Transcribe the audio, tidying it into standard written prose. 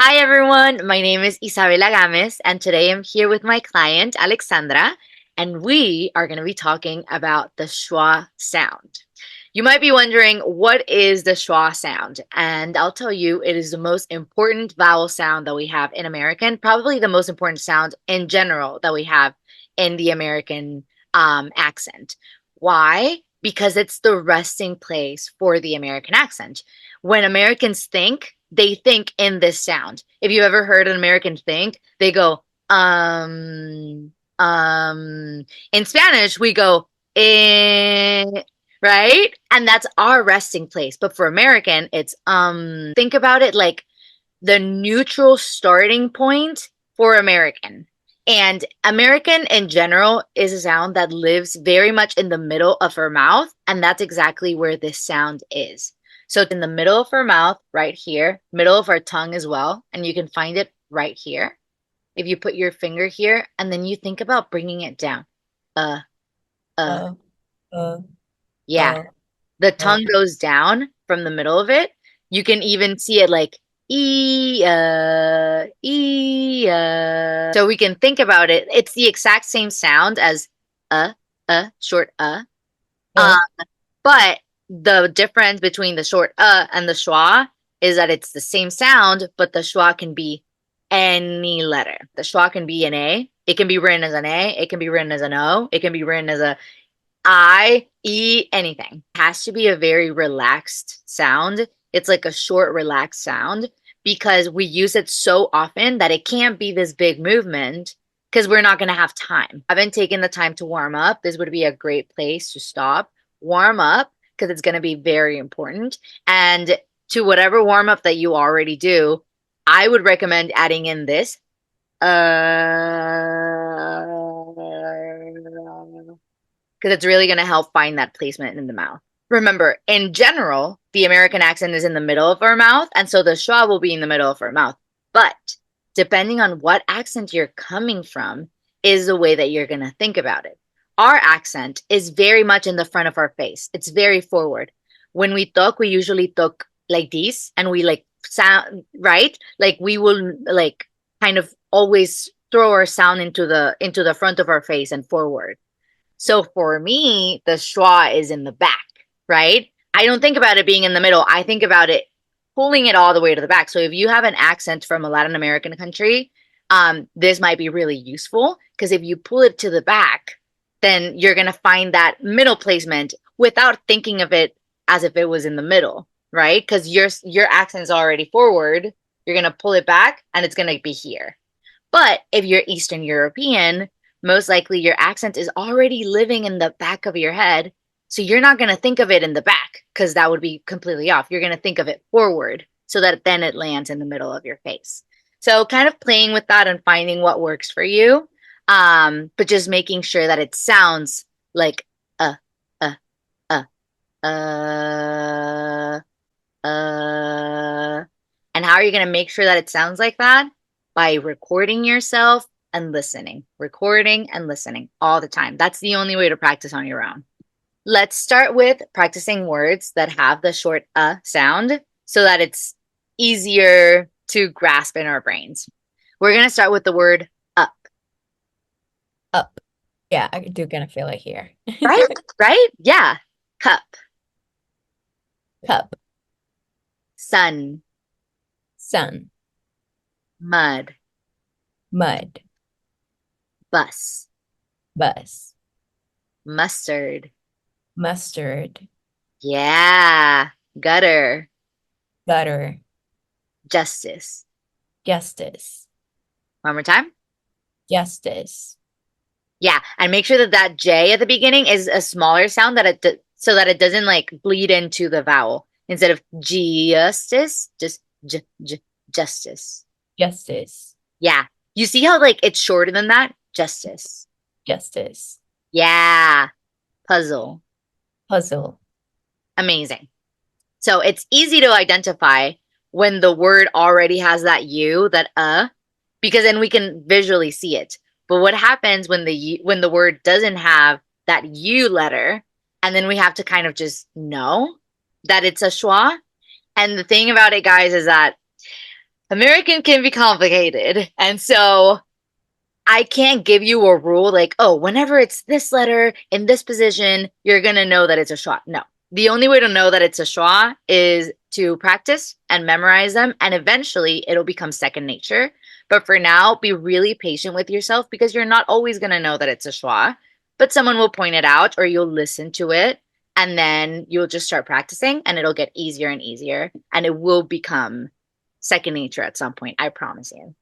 Hi everyone, my name is Isabella Gamez, and today I'm here with my client Alexandra, and we are going to be talking about the schwa sound. You might be wondering, what is the schwa sound? And I'll tell you, it is the most important vowel sound that we have in American, probably the most important sound in general that we have in the American accent. Why? Because it's the resting place for the American accent. When Americans think, they think in this sound. If you ever heard an American think, they go, in Spanish, we go, eh, right? And that's our resting place. But for American, it's, think about it like the neutral starting point for American. And American in general is a sound that lives very much in the middle of her mouth. And that's exactly where this sound is. So it's in the middle of her mouth, right here, middle of our tongue as well. And you can find it right here. If you put your finger here and then you think about bringing it down. Uh, uh, Uh, uh, yeah. uh, The uh, tongue goes down from the middle of it. You can even see it like So we can think about it. It's the exact same sound as uh, short uh, Um, but the difference between the short and the schwa is that it's the same sound, but the schwa can be any letter. The schwa can be an A. It can be written as an A. It can be written as an O. It can be written as a I, E, anything. It has to be a very relaxed sound. It's like a short, relaxed sound because we use it so often that it can't be this big movement because we're not going to have time. I haven't taken the time to warm up. This would be a great place to stop, warm up because it's going to be very important. And to whatever warm up that you already do, I would recommend adding in this. Because it's really going to help find that placement in the mouth. Remember, in general, the American accent is in the middle of our mouth, and so the schwa will be in the middle of our mouth. But depending on what accent you're coming from, is the way that you're going to think about it. Our accent is very much in the front of our face, it's very forward. When we talk, we usually talk like this, and we like sound, right? Like we will like kind of always throw our sound into the front of our face and forward. So for me, the schwa is in the back, right? I don't think about it being in the middle. I think about it pulling it all the way to the back. So if you have an accent from a Latin American country, this might be really useful because if you pull it to the back, then you're going to find that middle placement without thinking of it as if it was in the middle, right? Because your accent's already forward. You're going to pull it back and it's going to be here. But if you're Eastern European, most likely your accent is already living in the back of your head. So you're not going to think of it in the back because that would be completely off. You're going to think of it forward so that then it lands in the middle of your face. So kind of playing with that and finding what works for you. But just making sure that it sounds like uh, uh, uh, uh, uh. And how are you going to make sure that it sounds like that? By recording yourself and listening, recording and listening all the time. That's the only way to practice on your own. Let's start with practicing words that have the short sound so that it's easier to grasp in our brains. We're going to start with the word up, up. Yeah, I do kind of feel it here. right? Right? Yeah. Cup, Cup, sun, sun, mud, mud, bus, bus, mustard. mustard, Yeah. Gutter, gutter, justice. justice, One more time. justice, Yeah, and make sure that that J at the beginning is a smaller sound that so that it doesn't like bleed into the vowel. Instead of justice, just justice. justice, Yeah. You see how like it's shorter than that? Justice. justice, Yeah. Puzzle. puzzle, Amazing. So it's easy to identify when the word already has that U, that because then we can visually see it. But what happens when when the word doesn't have that U letter, and then we have to kind of just know that it's a schwa? And the thing about it, guys, is that American can be complicated. And so I can't give you a rule like, oh, whenever it's this letter in this position, you're going to know that it's a schwa. No. The only way to know that it's a schwa is to practice and memorize them, and eventually it'll become second nature. But for now, be really patient with yourself because you're not always going to know that it's a schwa, but someone will point it out or you'll listen to it, and then you'll just start practicing and it'll get easier and easier, and it will become second nature at some point. I promise you.